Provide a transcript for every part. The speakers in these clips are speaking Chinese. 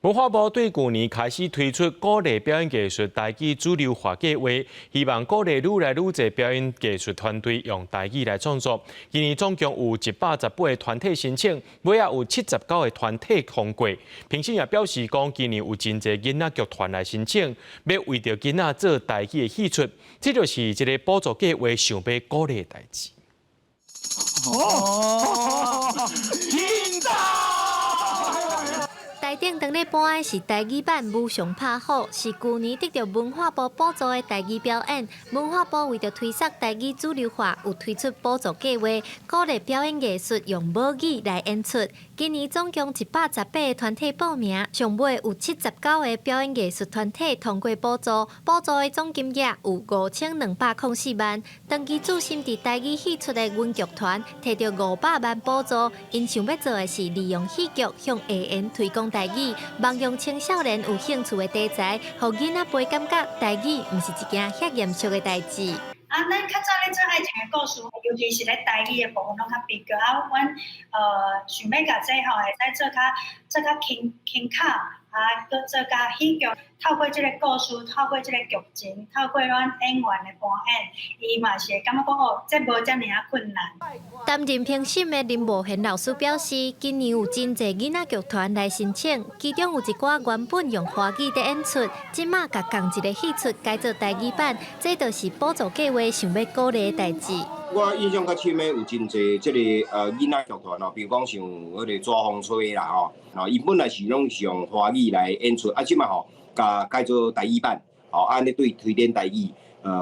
文化部对去年开始推出鼓励表演艺术台语主流化计划，希望鼓励愈来愈多表演艺术团队用台语来创作。今年总共有118个团体申请，尾仔有79个团体通过。评审也表示讲，今年有真侪囡仔剧团来申请，要为着囡仔做台语的演出，这就是一个补助计划想要鼓励的代志。台顶当日播的是台语版《武松拍虎》，是去年得到文化部补助的台语表演。文化部为着推广台语主流化，有推出补助计划，鼓励表演艺术用母语来演出。今年总共118个团体报名，上尾有79个表演艺术团体通过补助，补助的总金额有5204万。长期驻心伫台语演出的阮剧团，摕到500万补助，因想要做的是利用戏剧向下言推广台语，望用青少年有兴趣的题材，互囡仔陪感觉台语毋是一件遐严肃的代志。咱较早咧做爱情的故事，尤其是咧台语的部分，拢较比较阮想要甲这吼会使做较轻巧搁做较喜剧。透过这个故事，透过这个剧情，透过咱演员的扮演，伊嘛是会感觉讲哦，这无遮尔啊困难。担任评审的林慕贤老师表示，今年有真侪囡仔剧团来申请，其中有一寡原本用华语在演出，即马甲同一个戏出改做台语版，这就是补助计划想要鼓励的代志。我印象较深的有真侪即个囡仔剧团哦，比如讲像迄个抓风吹啦吼，伊本来是拢是用华语来演出，即马吼甲改做台语版，安尼对推展台语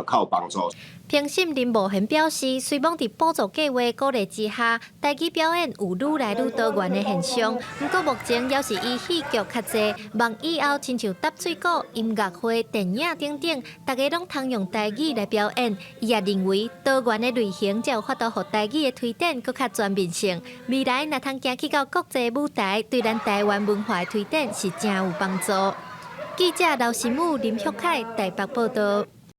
较有帮助。评审林慕贤表示，虽望伫补助计划鼓励之下，台语表演有愈来愈多元的现象，不过目前也是以戏剧较侪，望以后亲像搭水果、音乐会、电影等等，大家拢通用台语来表演。伊也认为多元的类型才有法度互台语的推展更较全面性。未来若通行去到国际舞台，对咱台湾文化的推展是真有帮助。记者刘新武、林旭凯台北报道。